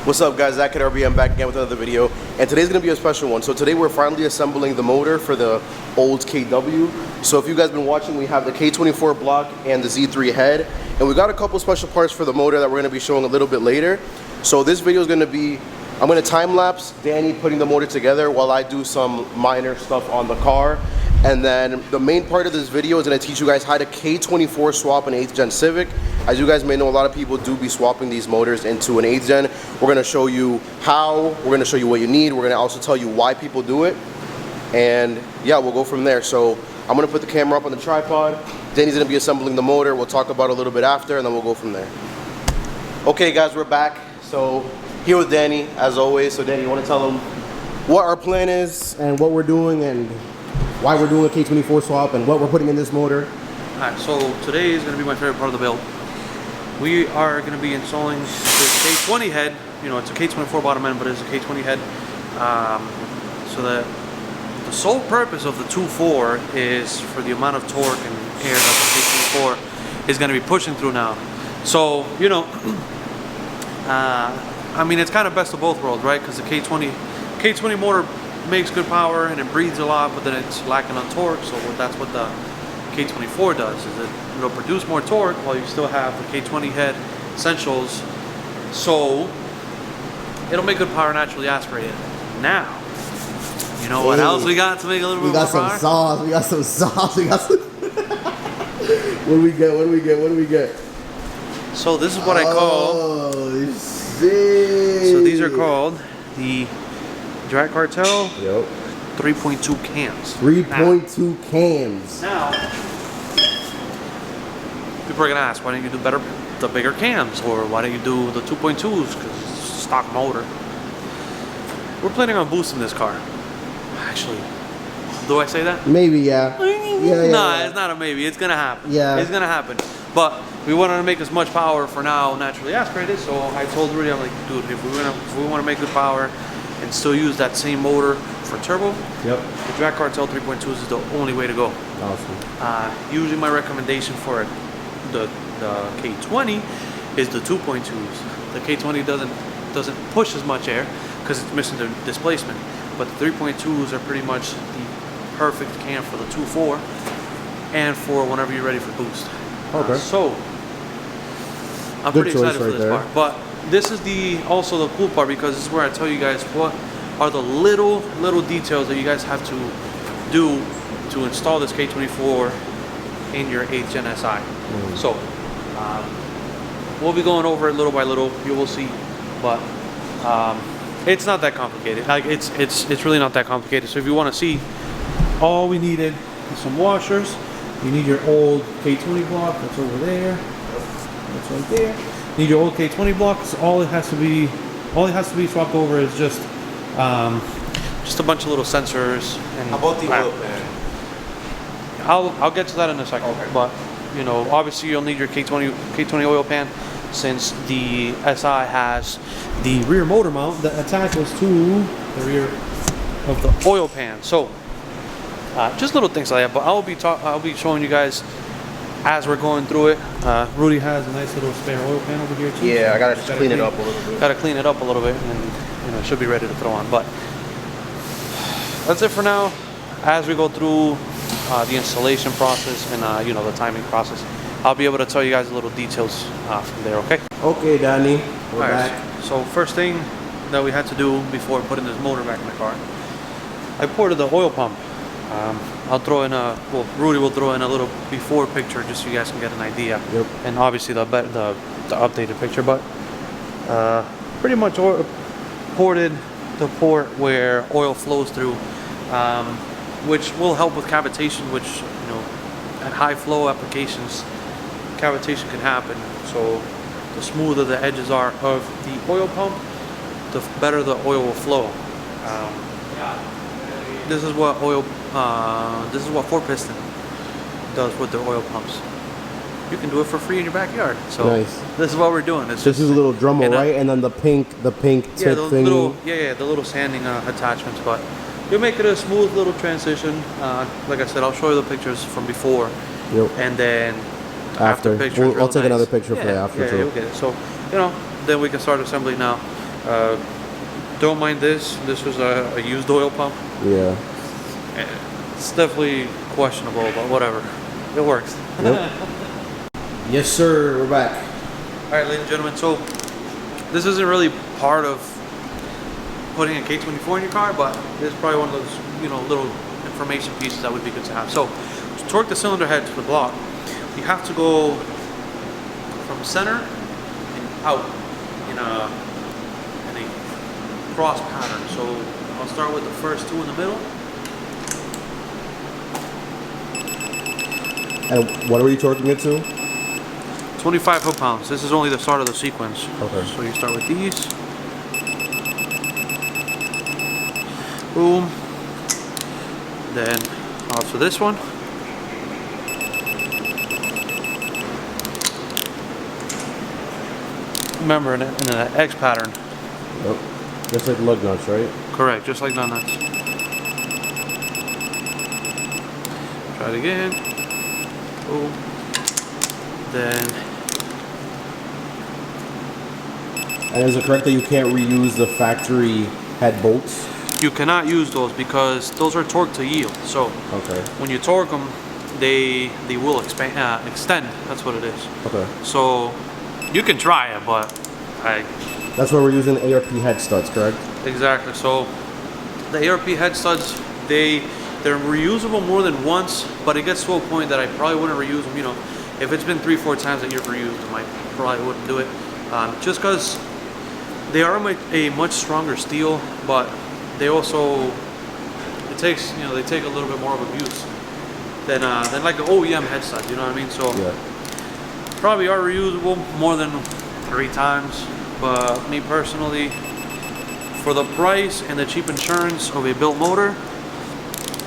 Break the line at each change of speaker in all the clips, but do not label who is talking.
What's up guys, ThatKidRBM back again with another video, and today's going to be a special one. So today we're finally assembling the motor for the old KW. So if you guys been watching, we have the K24 block and the Z3 head, and we got a couple special parts for the motor that we're going to be showing a little bit later. So this video is going to be, I'm going to time lapse Danny putting the motor together while I do some minor stuff on the car. And then the main part of this video is going to teach you guys how to K24 swap an 8th gen Civic. As you guys may know, a lot of people do be swapping these motors into an 8th gen. We're going to show you how, we're going to show you what you need, we're going to also tell you why people do it. And yeah, we'll go from there. So I'm going to put the camera up on the tripod. Danny's going to be assembling the motor. We'll talk about it a little bit after, and then we'll go from there. Okay guys, we're back. So here with Danny, as always. So Danny, you want to tell them what our plan is and what we're doing and why we're doing a K24 swap and what we're putting in this motor?
Alright, so today is going to be my favorite part of the build. We are going to be installing this K20 head. You know, it's a K24 bottom end, but it's a K20 head. So that the sole purpose of the 2.4 is for the amount of torque and air that the K24 is going to be pushing through now. So, you know, I mean, it's kind of best of both worlds, right? Because the K20 motor makes good power and it breathes a lot, but then it's lacking on torque. So that's what the K24 does, is it'll produce more torque while you still have the K20 head essentials. So it'll make good power naturally aspirated. Now, you know what else we got to make a little bit more power?
We got some sauce. We got some What do we get?
So this is what I call.
Oh, shit.
So these are called the Cartel.
Yep.
3.2 cams.
3.2 cams.
Now, people are gonna ask, why don't you do the bigger cams, or why don't you do the 2.2s? Because it's a stock motor. We're planning on boosting this car. Actually, do I say that?
Maybe, yeah.
Nah, it's not a maybe. It's gonna happen.
Yeah.
It's gonna happen. But we wanted to make as much power for now naturally aspirated. So I told Rudy, I'm like, dude, if we want to make good power and still use that same motor for turbo,
yep,
the Cartel 3.2s is the only way to go.
Awesome.
Usually my recommendation for the K20 is the 2.2s. The K20 doesn't push as much air because it's missing the displacement, but the 3.2s are pretty much the perfect cam for the 2.4 and for whenever you're ready for boost.
Okay.
So I'm pretty excited for this part. But this is also the cool part, because this is where I tell you guys what are the little details that you guys have to do to install this K24 in your 8th gen SI. So we'll be going over it little by little. You will see, but it's not that complicated. Like it's really not that complicated. So if you want to see, all we needed is some washers. You need your old K20 block. That's over there. That's right there. You need your old K20 block. So all it has to be swapped over is just a bunch of little sensors. And
how about the oil pan?
I'll get to that in a second. Okay. But you know, obviously you'll need your K20 oil pan, since the SI has the rear motor mount that attaches to the rear of the oil pan. So just little things like that. But I'll be showing you guys as we're going through it. Rudy has a nice little spare oil pan over here too.
Yeah, so I gotta just clean it up a little bit.
Gotta clean it up a little bit, and then, you know, it should be ready to throw on. But that's it for now. As we go through the installation process and you know, the timing process, I'll be able to tell you guys a little details from there. Okay.
Okay, Danny. We're back.
So first thing that we had to do before putting this motor back in the car, I ported the oil pump. I'll throw in Rudy will throw in a little before picture just so you guys can get an idea. Yep. And obviously the updated picture, but pretty much ported the port where oil flows through, which will help with cavitation, which, you know, at high flow applications, cavitation can happen. So the smoother the edges are of the oil pump, the better the oil will flow. This is what 4-piston does with their oil pumps. You can do it for free in your backyard. So nice. This is what we're doing. This is a little Dremel, right? And then the pink tip thing. The little sanding attachments. But you'll make it a smooth little transition. Like I said, I'll show you the pictures from before. Yep. And then after pictures.
I'll take another picture for you after too.
You'll get it. So, you know, then we can start assembly now. Don't mind this. This was a used oil pump.
Yeah.
It's definitely questionable, but whatever. It works.
Yep. Yes, sir. We're back.
All right, ladies and gentlemen. So this isn't really part of putting a K24 in your car, but it's probably one of those, you know, little information pieces that would be good to have. So to torque the cylinder head to the block, you have to go from center and out in a cross pattern. So I'll start with the first two in the middle.
And what are we torquing it to?
25 foot-pounds. This is only the start of the sequence.
Okay.
So you start with these. Boom. Then off to this one. Remember, in an X pattern.
Yep. Just like lug nuts, right?
Correct, just like lug nuts. Try it again. Boom. Then.
And is it correct that you can't reuse the factory head bolts?
You cannot use those because those are torqued to yield. So
okay. When
you torque them, they will extend. That's what it is.
Okay.
So you can try it, but
that's why we're using ARP head studs, correct?
Exactly. So the ARP head studs, they're reusable more than once, but it gets to a point that I probably wouldn't reuse them. You know, if it's been 3-4 times that you've reused them, I probably wouldn't do it. Just because they are a much stronger steel, but they also they take a little bit more of abuse than like the OEM head studs. You know what I mean? So yeah. Probably are reusable more than 3 times, but me personally, for the price and the cheap insurance of a built motor,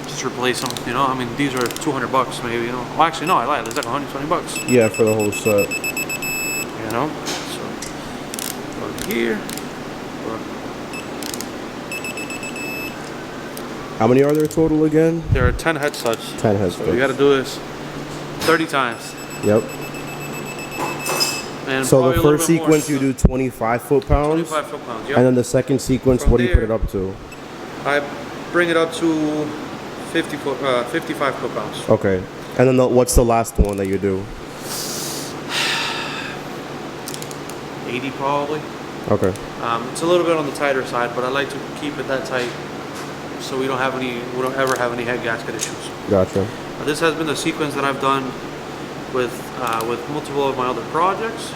just replace them. You know, I mean, these are $200 maybe. You know, well, actually no, I lied. It's like $120.
Yeah, for the whole set.
You know, so over here.
How many are there total again?
There are 10 head studs.
10 head studs.
So you got to do this 30 times.
Yep.
And
so the first sequence you do 25 foot-pounds?
25 foot-pounds, yep.
And then the second sequence, what do you put it up to?
I bring it up to 55 foot-pounds.
Okay. And then what's the last one that you do?
80 probably.
Okay.
It's a little bit on the tighter side, but I like to keep it that tight so we don't ever have any head gasket issues. Gotcha. This has been the sequence that I've done with multiple of my other projects,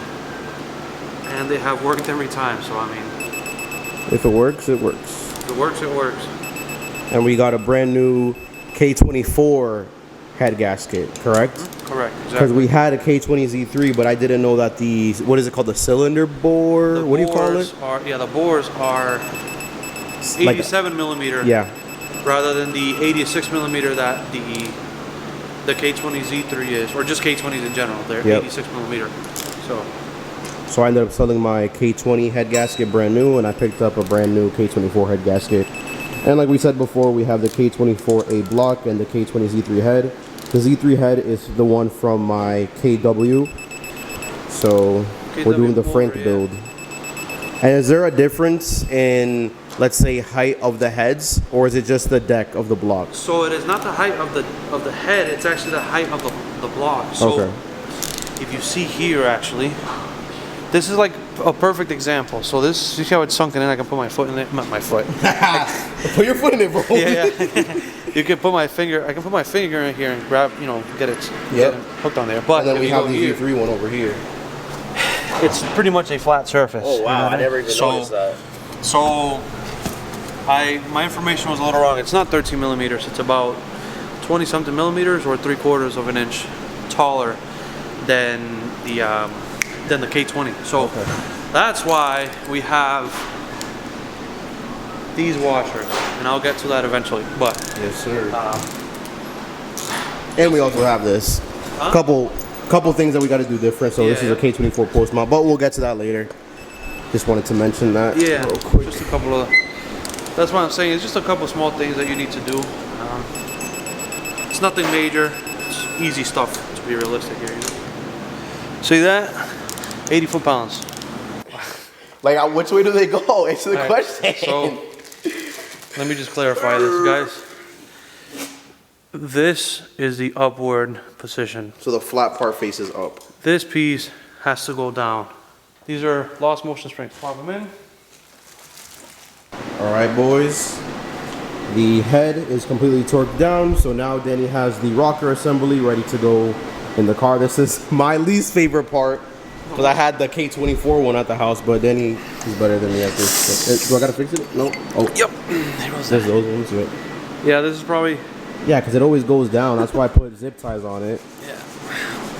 and they have worked every time. So I mean, if it works, it works. If it works, it works.
And we got a brand new K24 head gasket, correct?
Mm-hmm. Correct, exactly.
Because we had a K20 Z3, but I didn't know that what is it called, the cylinder bore? What do you call it?
The bores are 87 millimeter.
Yeah.
Rather than the 86 millimeter that the K20 Z3 is, or just K20s in general. They're 86 millimeter. So I ended up selling my K20 head gasket brand new, and I picked up a brand new K24 head gasket. And like we said before, we have the K24A block and the K20 Z3 head. The Z3 head is the one from my KW. So we're doing the Frank build. And is there a difference in, let's say, height of the heads, or is it just the deck of the block? So it is not the height of the head, it's actually the height of the block. So okay. If you see here, actually, this is like a perfect example. So this, you see how it's sunken in? I can put my foot in it. Not my foot.
Put your foot in it, bro.
Yeah. You can put my finger. I can put my finger in here and grab, get it hooked on there. But
and then we have the Z3 one over here.
It's pretty much a flat surface.
Oh wow! I never even noticed that.
So, my information was a little wrong. It's not 13 millimeters. It's about 20-something millimeters, or 3/4 of an inch taller than the K20. So that's why we have these washers, and I'll get to that eventually. But
yes, sir. And we also have this couple things that we got to do different. So this is a K24 post mount, but we'll get to that later. Just wanted to mention that real quick.
Just a couple of, that's what I'm saying, it's just a couple small things that you need to do. It's nothing major, it's easy stuff, to be realistic here. See that? 80 foot-pounds.
Like, which way do they go? Answer the question.
So, let me just clarify this, guys. This is the upward position.
So the flat part faces up.
This piece has to go down. These are lost motion springs. Pop them in.
All right, boys. The head is completely torqued down, so now Danny has the rocker assembly ready to go in the car. This is my least favorite part because I had the K24 one at the house, but Danny is better than me at this. Do I gotta fix it? No. Oh.
Yep. There goes
There's those ones. Right?
Yeah, this is probably.
Yeah, because it always goes down. That's why I put zip ties on it.
Yeah.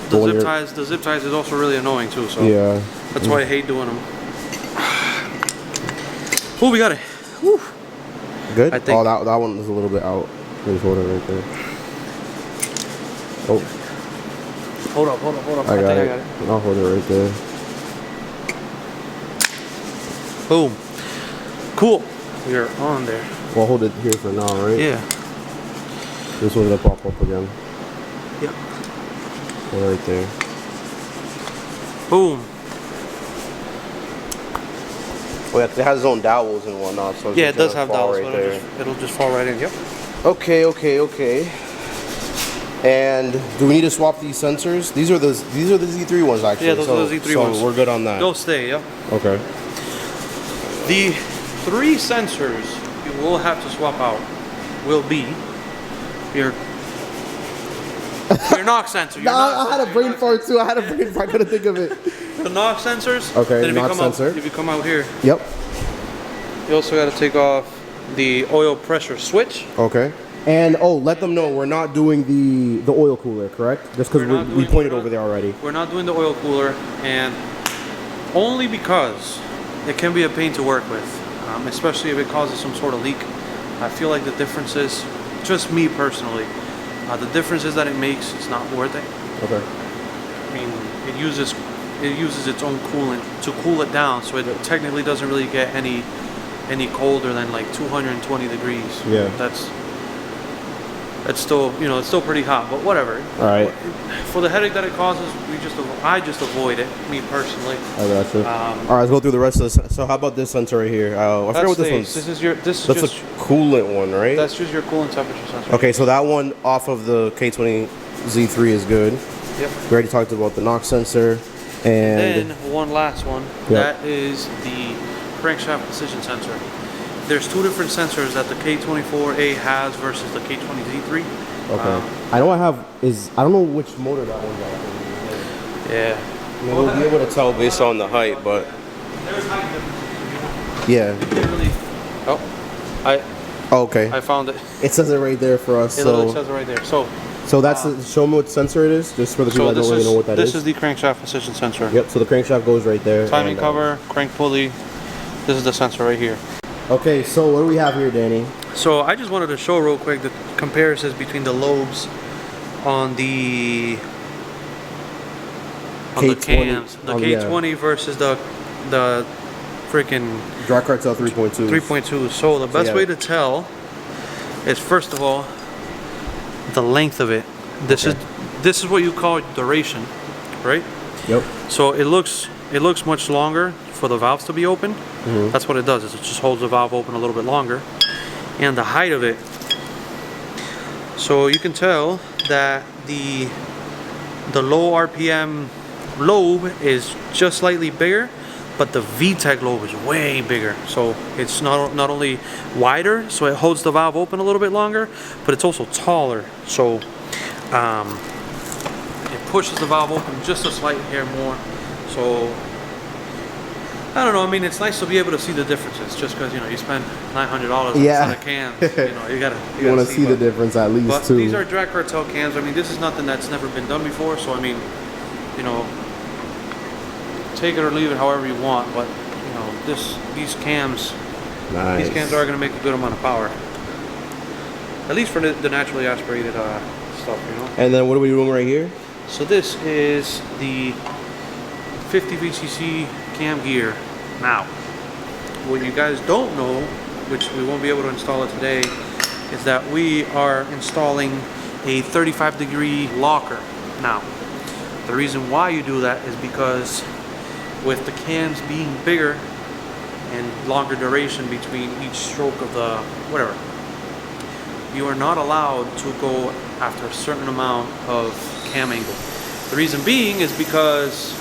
The zip ties is also really annoying too. So
yeah.
That's why I hate doing them. Oh, we got it. Whew.
Good?
I think.
Oh, that one is a little bit out. Just hold it right there. Oh.
Hold up.
I got it. I'll hold it right there.
Boom. Cool. We are on there.
Well, hold it here for now, right?
Yeah.
This one's gonna pop up again.
Yep.
Right there.
Boom.
Oh yeah, 'cause it has its own dowels and whatnot. So
yeah, it does have dowels,
right
so it'll just fall right in. Yep.
Okay. And do we need to swap these sensors? These are the Z3 ones actually.
Yeah, those are the Z3 ones.
So we're good on that.
They'll stay. Yep.
Okay.
The 3 sensors you will have to swap out will be your knock sensor.
I had a brain fart too. I couldn't think of it.
The knock sensors.
Okay,
then
knock sensor.
If you come out here.
Yep.
You also got to take off the oil pressure switch.
Okay. And let them know we're not doing the oil cooler, correct? Just because we pointed over there already.
We're not doing the oil cooler, and only because it can be a pain to work with, especially if it causes some sort of leak. I feel like the difference is, just me personally, the difference is that it makes it's not worth it.
Okay.
I mean, it uses its own coolant to cool it down, so it technically doesn't really get any colder than like 220 degrees.
Yeah.
It's still, it's still pretty hot, but whatever.
All right.
For the headache that it causes, I just avoid it, me personally.
I got you. All right, let's go through the rest of this. So how about this sensor right here? I forget what this one's.
That's
a coolant one, right?
That's just your coolant temperature sensor.
Okay, so that one off of the K20 Z3 is good.
Yep.
We already talked about the knock sensor. And
then one last one. Yep. That is the crankshaft position sensor. There's 2 different sensors that the K24A has versus the K20 Z3.
Okay. I don't know which motor that one's at.
Yeah.
I mean, we'll be able to tell based on the height, but.
There's height differences.
Yeah. Okay.
I found it.
It says it right there for us.
It literally says it right there. So
that's show me what sensor it is, just for the people that don't really know what that is.
This is the crankshaft position sensor.
Yep. So the crankshaft goes right there.
Timing cover, crank pulley. This is the sensor right here.
Okay, so what do we have here, Danny?
So I just wanted to show real quick the comparisons between the lobes on the cams. The K20 versus the freaking
Drag Cartel 3.2.
3.2. So the best way to tell is, first of all, the length of it. This is what you call duration, right?
Yep.
So it looks much longer for the valves to be open. Mm-hmm. That's what it does, is it just holds the valve open a little bit longer. And the height of it, so you can tell that the low RPM lobe is just slightly bigger, but the VTEC lobe is way bigger. So it's not only wider, so it holds the valve open a little bit longer, but it's also taller. So it pushes the valve open just a slight hair more. So I don't know. I mean, it's nice to be able to see the differences. Just because you spend $900 on a set of cans, you want to
see the difference at least.
But these are Drag Cartel cans. I mean, this is nothing that's never been done before. So I mean, take it or leave it however you want. But these cams,
nice.
These cans are going to make a good amount of power. At least for the naturally aspirated stuff,
And then what are we doing right here?
So this is the 50 VCC cam gear. Now, what you guys don't know, which we won't be able to install it today, is that we are installing a 35-degree locker. Now, the reason why you do that is because with the cams being bigger, and longer duration between each stroke of the whatever. You are not allowed to go after a certain amount of cam angle. The reason being is because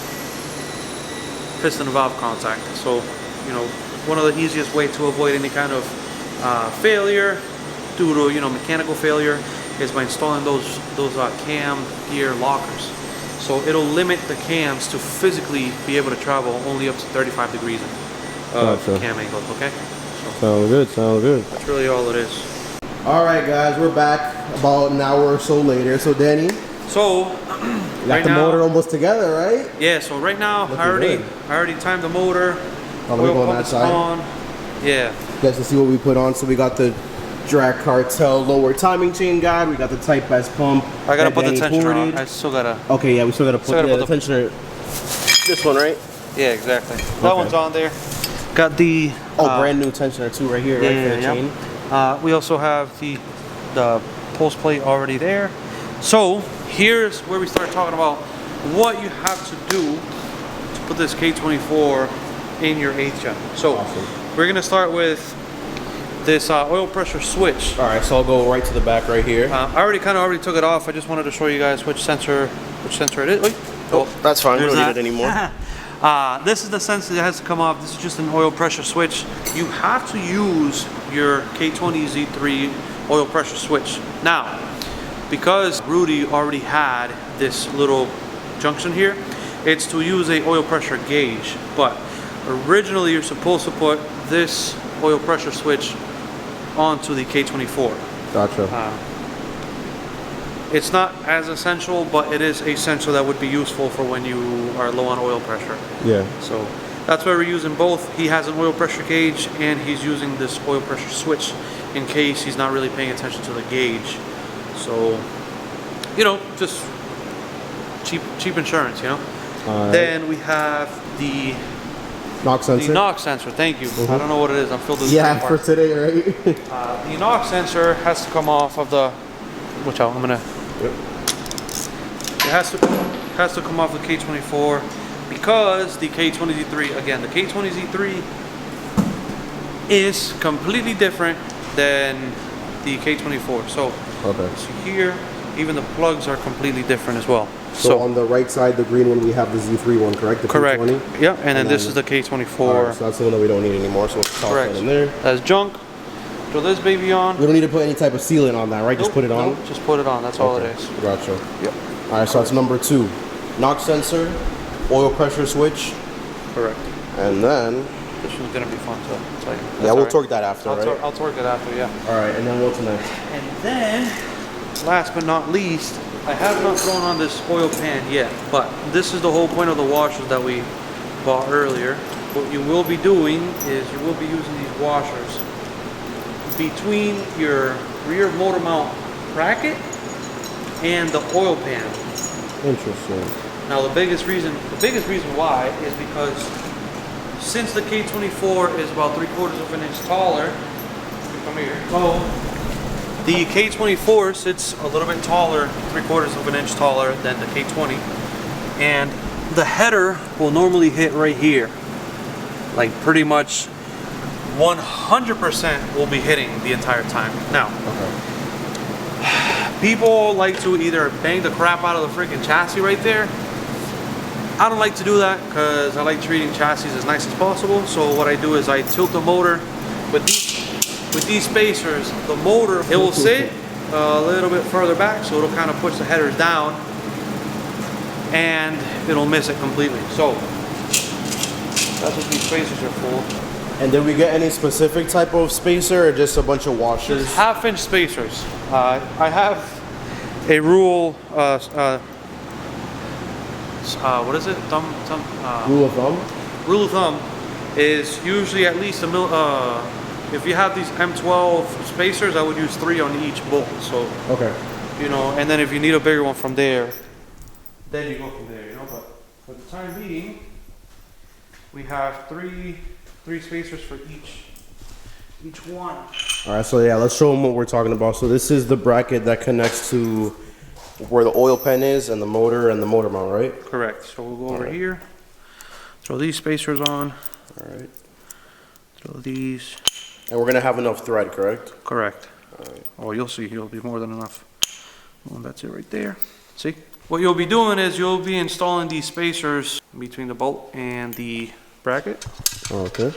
piston and valve contact. So, you know, one of the easiest way to avoid any kind of failure due to, you know, mechanical failure is by installing those cam gear lockers. So it'll limit the cams to physically be able to travel only up to 35 degrees of cam angle. Okay. So
sounds good. Sounds good.
that's really all it is.
All right, guys, we're back about an hour or so later. So, Danny,
so
you got the motor almost together, right?
Yeah. So right now, I already timed the motor.
Oh, let me go on that side.
On. Yeah.
You guys can see what we put on. So we got the drag Cartel lower timing chain guide. We got the Type S pump.
I gotta put the tensioner on. I still gotta.
Okay, yeah, we still gotta put the tensioner. This one, right?
Yeah, exactly. That one's on there. Got the
brand new tensioner too, right here, right for the chain.
We also have the pulse plate already there. So here's where we start talking about what you have to do to put this K24 in your 8th gen. So we're gonna start with this oil pressure switch.
All right, so I'll go right to the back right here.
I already took it off. I just wanted to show you guys which sensor it is. Wait.
Oh, that's fine. We don't need it anymore.
This is the sensor that has to come off. This is just an oil pressure switch. You have to use your K20 Z3 oil pressure switch. Now, because Rudy already had this little junction here, it's to use a oil pressure gauge. But originally you're supposed to put this oil pressure switch onto the K24.
Gotcha.
It's not as essential, but it is a sensor that would be useful for when you are low on oil pressure.
Yeah.
So that's why we're using both. He has an oil pressure gauge and he's using this oil pressure switch in case he's not really paying attention to the gauge. So, you know, just cheap insurance, you know. Then we have the
knock sensor.
The knock sensor, thank you. I don't know what it is. I'm filled with
for today, right?
the knock sensor has to come off of the. Watch out! I'm gonna.
Yep.
It has to come off the K24 because the K20 Z3 again. The K20 Z3 is completely different than the K24. So here, even the plugs are completely different as well.
So on the right side, the green one, we have the Z3 one, correct? The
correct.
K20?
Yeah, and then this is the K24.
Right, so that's the one that we don't need anymore. So let's toss that in there.
That's junk. Throw this baby on.
We don't need to put any type of sealant on that, right? Just put it on?
Nope, just put it on. That's all it is.
Gotcha.
Yep.
All right, so that's number 2. Knock sensor, oil pressure switch.
Correct.
And then...
this one's going to be fun to tell you.
Yeah, we'll torque that after, right?
I'll torque it after, yeah.
All right, and then what's next?
And then, last but not least, I have not thrown on this oil pan yet, but this is the whole point of the washers that we bought earlier. What you will be doing is you will be using these washers between your rear motor mount bracket and the oil pan.
Interesting.
Now the biggest reason why is because since the K24 is about 3/4 of an inch taller, come here. Oh, the K24 sits a little bit taller, 3/4 of an inch taller than the K20, and the header will normally hit right here, like pretty much 100% will be hitting the entire time. Now, people like to either bang the crap out of the freaking chassis right there. I don't like to do that because I like treating chassis as nice as possible. So what I do is I tilt the motor with these spacers. The motor, it will sit a little bit further back, so it'll kind of push the headers down and it'll miss it completely. So that's what these spacers are for.
And did we get any specific type of spacer or just a bunch of washers?
Just 1/2 inch spacers. I have a rule, what is it?
Rule of thumb?
Rule of thumb is usually at least if you have these M12 spacers, I would use 3 on each bolt. So, you know, and then if you need a bigger one from there, then you go from there, you know. But for the time being, we have three spacers for each one.
All right, so yeah, let's show them what we're talking about. So this is the bracket that connects to where the oil pen is and the motor mount, right?
Correct. So we'll go over here, throw these spacers on.
All right.
So these.
And we're gonna have enough thread, correct?
Correct.
All right.
Oh, you'll see. It'll be more than enough. Well, that's it right there. See? What you'll be doing is you'll be installing these spacers between the bolt and the bracket.
Okay.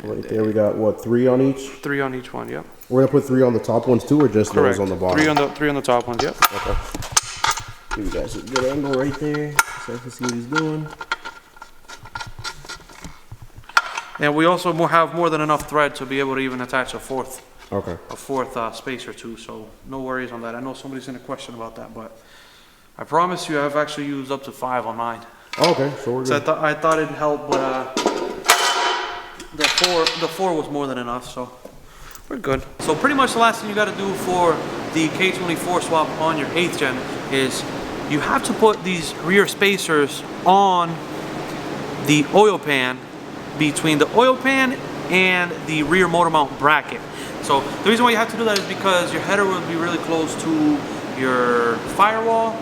Right there we got, what, 3 on each?
3 on each one, yep.
We're gonna put 3 on the top ones too, or just
Correct.
those on the bottom?
3 on the top ones, yep.
Okay. Give you guys a good angle right there, so I can see what he's doing.
And we also have more than enough thread to be able to even attach a fourth.
Okay.
A fourth spacer too, so no worries on that. I know somebody's gonna question about that, but I promise you I've actually used up to 5 on mine.
Okay, so we're good.
So I thought it'd help, but the four was more than enough, so we're good. So pretty much the last thing you gotta do for the K24 swap on your 8th gen is you have to put these rear spacers on the oil pan, between the oil pan and the rear motor mount bracket. So the reason why you have to do that is because your header will be really close to your firewall.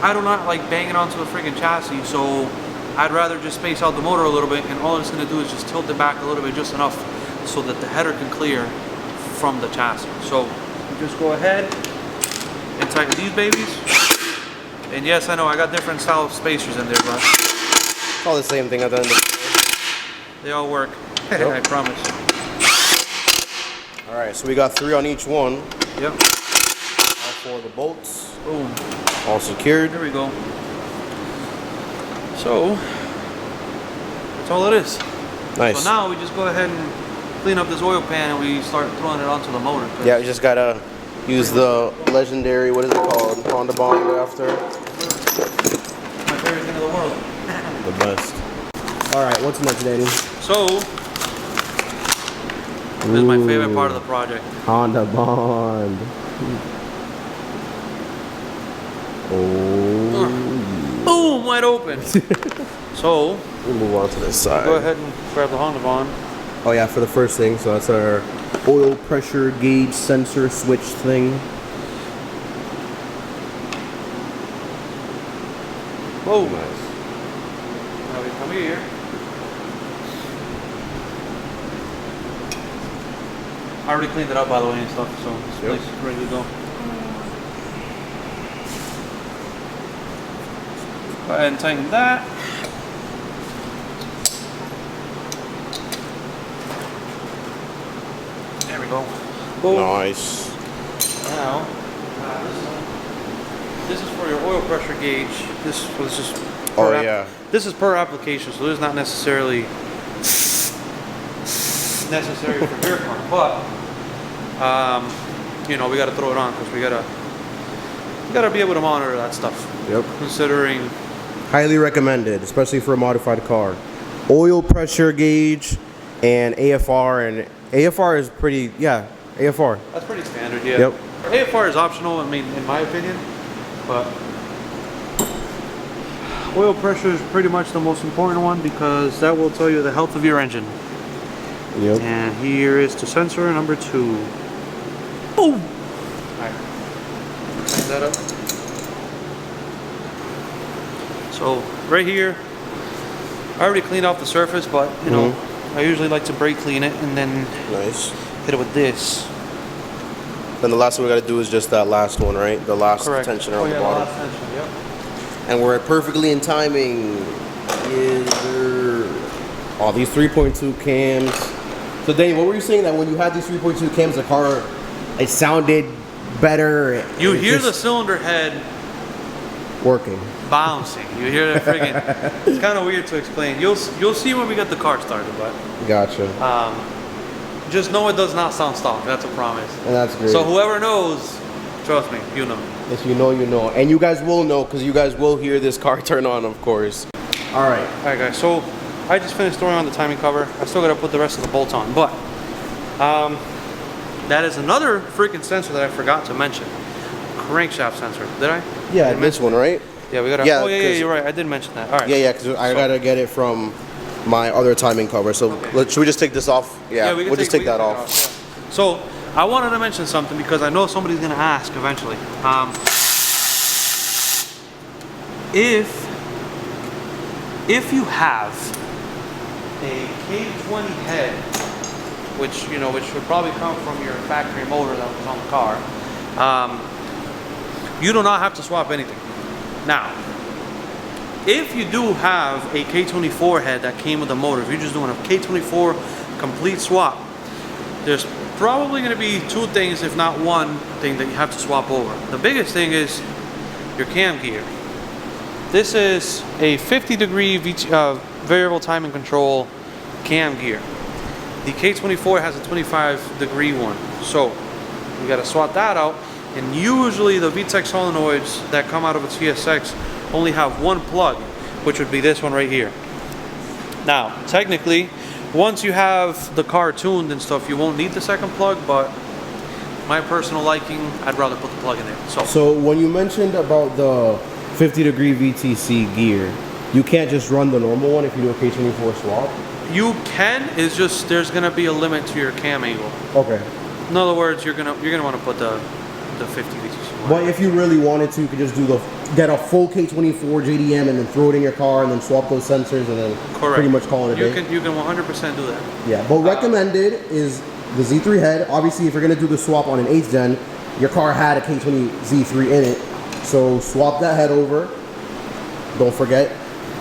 I do not like banging onto the friggin' chassis, so I'd rather just space out the motor a little bit, and all it's gonna do is just tilt it back a little bit, just enough so that the header can clear from the chassis. So you just go ahead and tighten these babies. And yes, I know I got different style spacers in there, but
It's all the same thing at the end of the day.
they all work.
Yep.
I promise.
All right, so we got 3 on each one.
Yep.
All 4 of the bolts.
Boom.
All secured.
There we go. So that's all it is.
Nice.
So now we just go ahead and clean up this oil pan and we start throwing it onto the motor.
Yeah, you just gotta use the legendary, what is it called? Honda Bond after.
My favorite thing in the world.
The best. All right, what's next, Danny?
So this is my favorite part of the project.
Honda Bond. Oh.
Boom, wide open. So
We'll move on to this side.
go ahead and grab the Honda Bond.
Oh yeah, for the first thing, so that's our oil pressure gauge sensor switch thing.
Whoa.
Nice.
Now we come here. I already cleaned it up, by the way, and stuff, so this place is ready to go. Go ahead and tighten that. There we go. Boom.
Nice.
Now, this is for your oil pressure gauge. This was just per This is per application, so this is not necessarily necessary for your car, but you know, we got to throw it on because we gotta be able to monitor that stuff.
Yep.
Considering
Highly recommended, especially for a modified car. Oil pressure gauge and AFR, and AFR is pretty, yeah, AFR.
that's pretty standard, yeah.
Yep.
AFR is optional, I mean, in my opinion, but oil pressure is pretty much the most important one because that will tell you the health of your engine.
Yep.
And here is the sensor number 2. Boom! Alright. Clean that up. So, right here, I already cleaned off the surface, but, you know, I usually like to brake clean it and then
Nice.
hit it with this.
Then the last thing we gotta do is just that last one, right? The last
Correct.
tensioner
Oh
on
yeah,
the
the
bottom.
last tension, yep.
And we're perfectly in timing. Is there... Oh, these 3.2 cams. So Danny, what were you saying that when you had these 3.2 cams, the car, it sounded better?
You
it
hear the
just
cylinder head
working.
bouncing. You hear that friggin'. It's kind of weird to explain. You'll see when we get the car started, but
Gotcha.
just know it does not sound stock. That's a promise.
And that's great.
So whoever knows, trust me, you know.
If you know, you know. And you guys will know because you guys will hear this car turn on, of course. All right.
All right, guys. So I just finished throwing on the timing cover. I still gotta put the rest of the bolts on, but that is another freaking sensor that I forgot to mention. Crankshaft sensor. Did I?
Yeah, this one, right?
Yeah, we gotta.
Yeah,
oh yeah,
'cause-
you're right. I did mention that. All right.
Yeah, because I gotta get it from my other timing cover. So
Okay.
should we just take this off? Yeah,
we can
we'll just take
we
that
can
off.
yeah. So I wanted to mention something because I know somebody's gonna ask eventually. a K20 head, which would probably come from your factory motor that was on the car, you do not have to swap anything. Now, if you do have a K24 head that came with the motor, if you're just doing a K24 complete swap, there's probably going to be two things, if not one thing, that you have to swap over. The biggest thing is your cam gear. This is a 50-degree variable timing control cam gear. The K24 has a 25-degree one, so we got to swap that out. And usually the VTEC solenoids that come out of a TSX only have one plug, which would be this one right here. Now, technically, once you have the car tuned and stuff, you won't need the second plug, but my personal liking, I'd rather put the plug in there.
So when you mentioned about the 50-degree VTC gear, you can't just run the normal one if you do a K24 swap?
You can, it's just there's gonna be a limit to your cam angle.
Okay.
In other words, you're gonna want to put the 50 VTC.
But if you really wanted to, you could just get a full K24 JDM and then throw it in your car and then swap those sensors and then pretty much call it a day.
You can 100% do that.
Yeah, but recommended is the Z3 head. Obviously, if you're gonna do the swap on an 8th gen, your car had a K20 Z3 in it, so swap that head over. Don't forget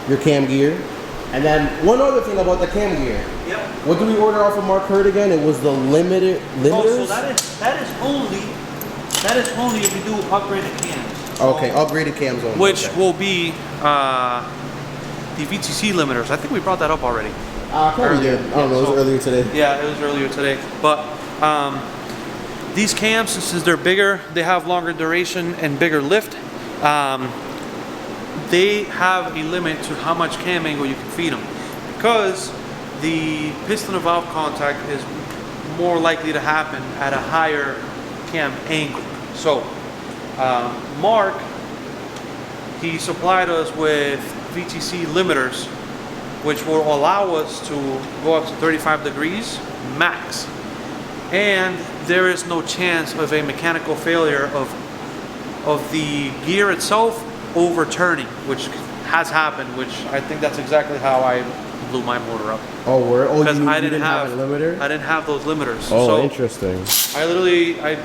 your cam gear. And then one other thing about the cam gear.
Yep.
What did we order off of Mark Hurd again? It was the limiters.
Oh, so that is only if you do upgraded cams. So,
okay, upgraded cams only.
Which will be the VTC limiters. I think we brought that up already.
Probably did. I don't know. It was earlier today.
Yeah, it was earlier today. But these cams, since they're bigger, they have longer duration and bigger lift. They have a limit to how much cam angle you can feed them, because the piston to valve contact is more likely to happen at a higher cam angle. So Mark, he supplied us with VTC limiters, which will allow us to go up to 35 degrees max, and there is no chance of a mechanical failure of the gear itself overturning, which has happened, which I think that's exactly how I blew my motor up.
Oh, where? Oh,
because I didn't
have a limiter?
I didn't have those limiters.
Oh,
so
interesting.
I literally, I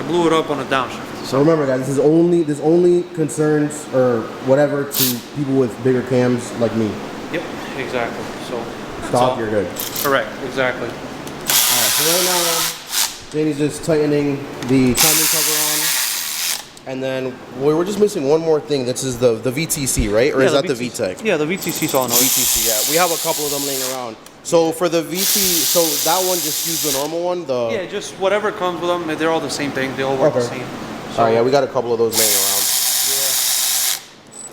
blew it up on a downshift.
So remember, guys, this only concerns or whatever to people with bigger cams like me.
Yep, exactly. So
stop, you're good.
Correct, exactly.
All right, so right now, Danny's just tightening the timing cover on. And then we're just missing one more thing. This is the VTC, right? Or
yeah,
is that the VTEC?
Yeah, the VTC solenoid.
VTC, yeah. We have a couple of them laying around. So for the so that one, just use the normal one?
Yeah, just whatever comes with them. They're all the same thing. They all work the same. So,
all right, yeah, we got a couple of those laying around.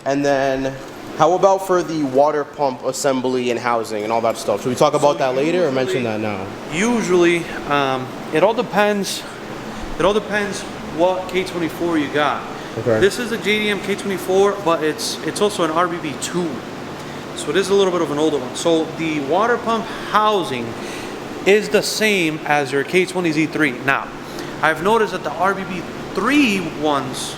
Yeah. And then how about for the water pump assembly and housing and all that stuff? Should we talk about that later or mention that now?
Usually, it all depends. It all depends what K24 you got.
Okay.
This is a JDM K24, but it's also an RBB2, so it is a little bit of an older one. So the water pump housing is the same as your K20 Z3. Now, I've noticed that the RBB3 ones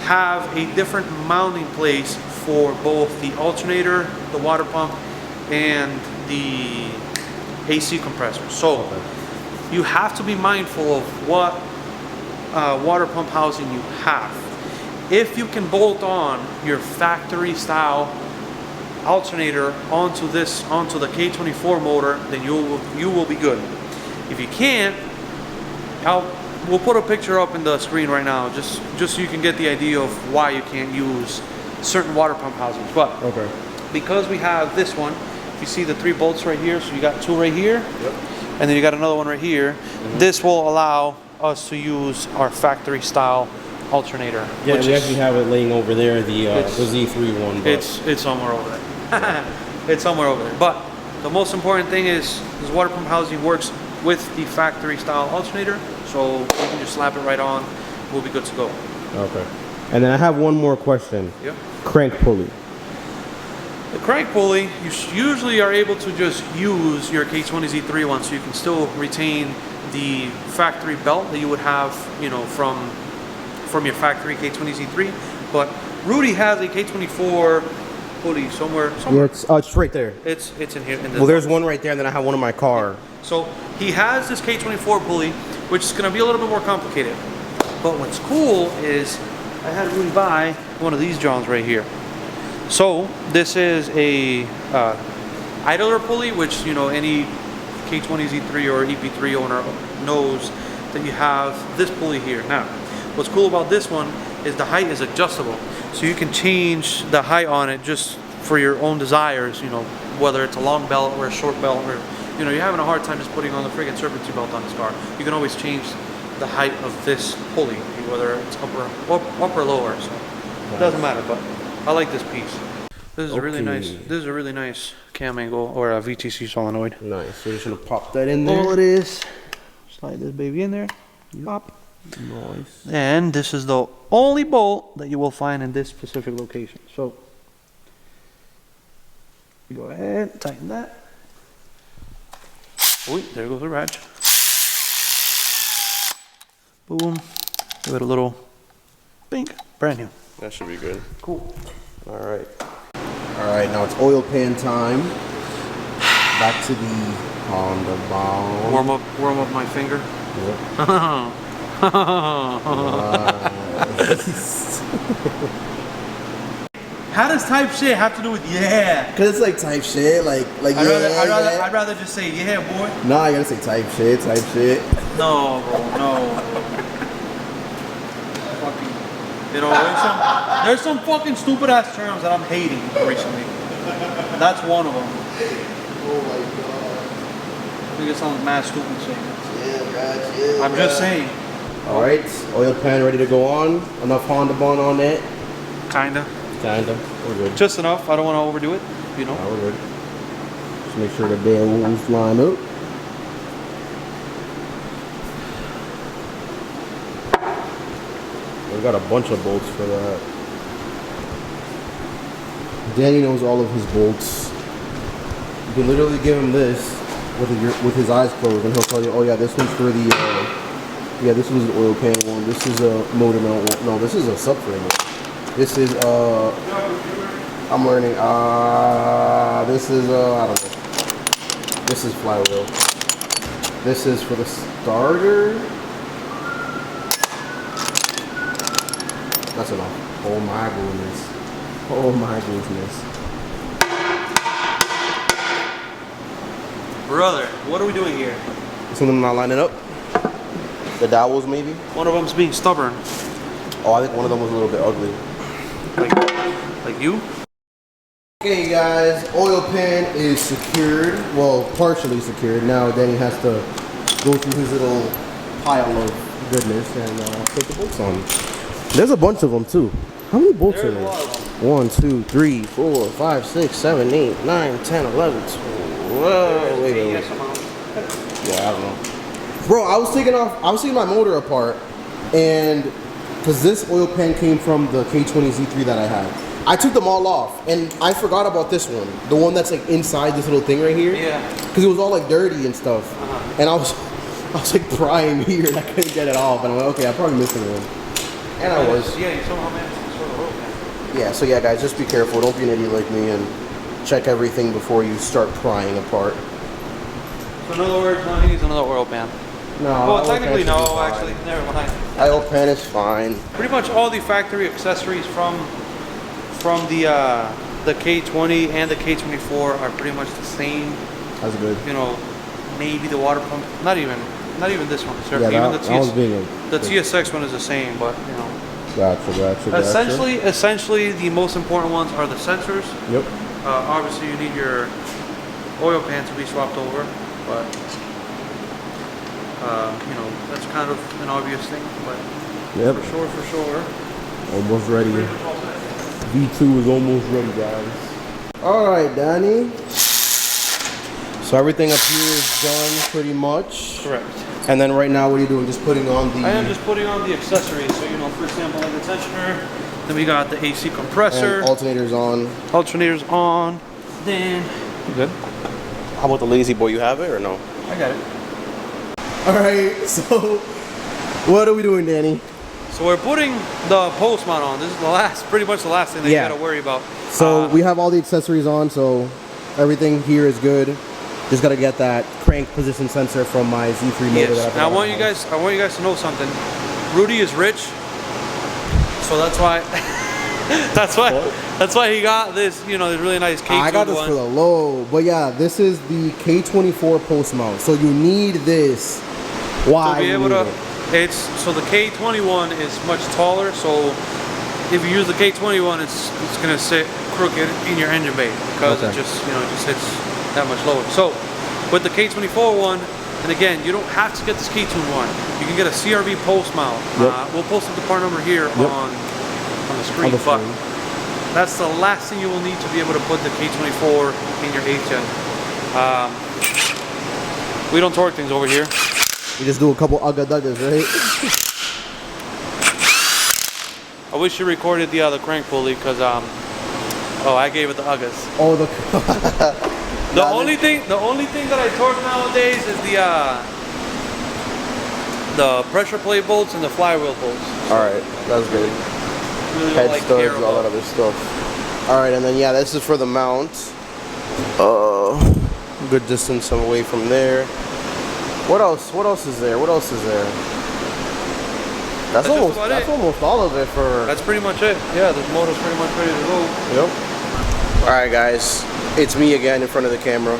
have a different mounting place for both the alternator, the water pump, and the AC compressor. So you have to be mindful of what water pump housing you have. If you can bolt on your factory style alternator onto the K24 motor, then you will be good. If you can't, we'll put a picture up in the screen right now, just so you can get the idea of why you can't use certain water pump housings. But because we have this one, if you see the 3 bolts right here, so you got 2 right here, and then you got another one right here. This will allow us to use our factory style alternator.
Yeah, we actually have it laying over there, the Z3 one. But
it's somewhere over there. It's somewhere over there. But the most important thing is this water pump housing works with the factory style alternator, so you can just slap it right on. We'll be good to go.
Okay. And then I have one more question.
Yep.
Crank pulley.
The crank pulley, you usually are able to just use your K20 Z3 one, so you can still retain the factory belt that you would have, from your factory K20 Z3. But Rudy has a K24 pulley somewhere.
Yeah, it's right there.
It's in here. In
well, there's one right there, and then I have one in my car.
So he has this K24 pulley, which is going to be a little bit more complicated. But what's cool is I had Rudy buy one of these Johns right here. So this is a idler pulley, which, you know, any K20 Z3 or EP3 owner knows that you have this pulley here. Now, what's cool about this one is the height is adjustable. So you can change the height on it just for your own desires, you know, whether it's a long belt or a short belt, or, you know, you're having a hard time just putting on the friggin' serpentine belt on this car. You can always change the height of this pulley, whether it's upper or lower. So it doesn't matter, but I like this piece. This is a really nice. This is a really nice cam angle or a VTC solenoid.
Nice. So you're just gonna pop that in there.
All it is, slide this baby in there. Pop.
Nice.
And this is the only bolt that you will find in this specific location. So you go ahead, tighten that. Oh, there goes the ratchet. Boom. Give it a little bink. Brand new.
That should be good.
Cool.
All right. All right, now it's oil pan time. Back to the Honda bomb.
Warm up my finger.
Yep.
How does type shit have to do with yeah?
Cause it's like type shit, like
I'd rather just say yeah, boy.
Nah, you gotta say type shit.
No, bro, no. Fucking, you know, there's some fucking stupid ass terms that I'm hating recently. That's one of them.
Oh my god.
I think it sounds mad stupid saying it.
Yeah,
I'm just saying.
All right, oil pan ready to go on. Enough Honda bond on it.
Kinda.
We're good.
Just enough. I don't want to overdo it. You know.
No, we're good. Just make sure the bearings line up. We got a bunch of bolts for that. Danny knows all of his bolts. You can literally give him this with his eyes closed, and he'll tell you, "Oh yeah, this one's for the this was an oil pan one. This is a motor mount one. No, this is a subframe one. This is I'm learning. This is I don't know. This is flywheel. This is for the starter. That's enough. Oh my goodness. Oh my goodness.
Brother, what are we doing here?
Some of them not lining up. The dowels maybe.
One of them's being stubborn.
Oh, I think one of them was a little bit ugly.
Like you?
Okay guys, oil pan is secured. Well, partially secured. Now Danny has to go through his little pile of goodness and put the bolts on. There's a bunch of them too. How many bolts are there? 1, 2, 3, 4, 5, 6, 7, 8, 9, 10, 11, 12. Whoa, wait. Yeah, I don't know. Bro, I was taking my motor apart, and because this oil pan came from the K20 Z3 that I had. I took them all off, and I forgot about this one. The one that's like inside this little thing right here.
Yeah.
Because it was all like dirty and stuff. And I was like prying here, and I couldn't get it off. And I'm like, okay, I'm probably missing one. And I was.
Yeah, you somehow managed to sort of oil pan.
Yeah, so yeah, guys, just be careful. Don't be an idiot like me, and check everything before you start prying apart.
So in other words, no, he needs another oil pan.
No.
Well, technically, no. Actually, never mind.
Oil pan is fine.
Pretty much all the factory accessories from the K20 and the K24 are pretty much the same. That's good. You know, maybe the water pump. Not even this one.
Yeah,
even
the
TSX one is the same, but you know.
Gotcha.
Essentially, the most important ones are the sensors. Yep. Obviously, you need your oil pan to be swapped over, but you know, that's kind of an obvious thing. But
yep.
For sure.
Almost ready. V2 is almost ready, guys. All right, Danny. So everything up here is done pretty much.
Correct.
And then right now, what are you doing? Just putting on the...
I am just putting on the accessories. So, you know, for example, like the tensioner. Then we got the AC compressor.
And alternator's on.
Alternator's on. Then... You good?
How about the lazy boy? You have it or no?
I got it.
All right, so what are we doing, Danny?
So we're putting the post mount on. This is pretty much the last thing that you gotta worry about.
So we have all the accessories on, so everything here is good. Just gotta get that crank position sensor from my Z3 motor.
Yes. Now I want you guys to know something. Rudy is rich, so that's why that's why he got this. You know, this really nice K2
I got this for the low, but yeah, this is the K24 post mount. So you need this. Why?
To be able to, so the K21 is much taller. So if you use the K21, it's gonna sit crooked in your engine bay because it just sits that much lower. So with the K24 one, and again, you don't have to get this K2 one. You can get a CRV post mount. We'll post up the part number here on the screen. But that's the last thing you will need to be able to put the K24 in your 8th gen. We don't torque things over here.
We just do a couple ugga-duggas, right?
I wish you recorded the crank pulley because I gave it the uggas.
Oh,
the only thing that I torque nowadays is the pressure plate bolts and the flywheel bolts.
All right, that's good.
Really
Head studs, all that other stuff. All right, and then yeah, this is for the mount. Good distance away from there. What else? What else is there? What else is there? That's almost all of it for.
That's pretty much it. Yeah, this motor's pretty much ready to go.
Yep. All right, guys, it's me again in front of the camera.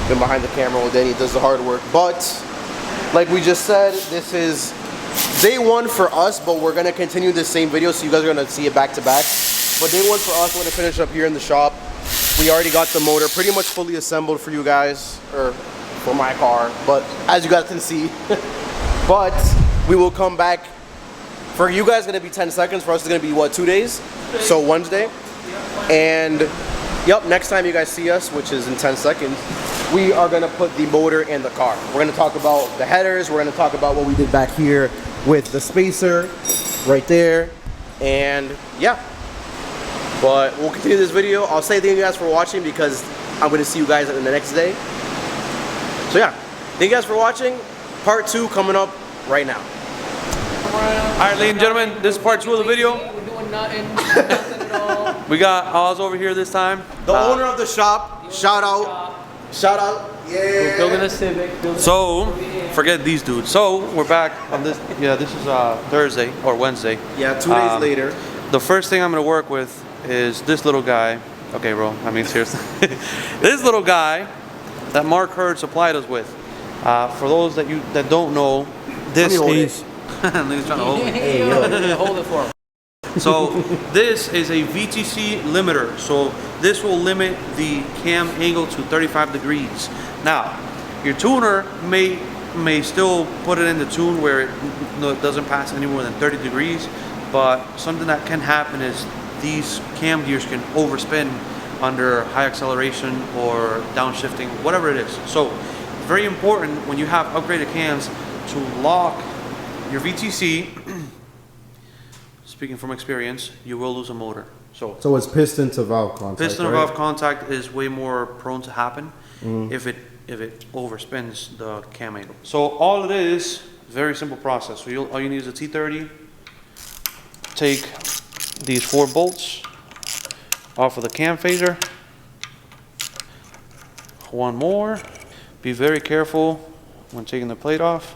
Been behind the camera while Danny does the hard work. But like we just said, this is day one for us, but we're gonna continue this same video, so you guys are gonna see it back to back. But day one for us, we're gonna finish up here in the shop. We already got the motor pretty much fully assembled for you guys, or for my car, but as you guys can see. But we will come back. For you guys, gonna be 10 seconds. For us, it's gonna be what, 2 days? So Wednesday. And yep, next time you guys see us, which is in 10 seconds, we are gonna put the motor in the car. We're gonna talk about the headers. We're gonna talk about what we did back here with the spacer right there. And yeah, but we'll continue this video. I'll say thank you guys for watching because I'm gonna see you guys in the next day. So yeah, thank you guys for watching. Part 2 coming up right now.
Alright, ladies and gentlemen, this is part 2 of the video.
We're doing nothing at all.
We got Oz over here this time.
The owner of the shop, shout out. Shout out. Yeah.
We're building a Civic.
So, forget these dudes. So, we're back on this. Yeah, this is Thursday or Wednesday.
Yeah, 2 days later.
The first thing I'm going to work with is this little guy. Okay, bro, I mean, seriously. This little guy that Mark Hurd supplied us with. For those that don't know, this is. He's trying to hold it.
Hey, hold it for him.
So this is a VTC limiter. So this will limit the cam angle to 35 degrees. Now, your tuner may still put it in the tune where it doesn't pass any more than 30 degrees. But something that can happen is these cam gears can overspin under high acceleration or downshifting, whatever it is. So very important when you have upgraded cams to lock your VTC. Speaking from experience, you will lose a motor. So
it's piston to valve contact.
Piston to valve contact is way more prone to happen if it overspins the cam angle. So all it is, very simple process. So all you need is a T30. Take these 4 bolts off of the cam phaser. One more. Be very careful when taking the plate off.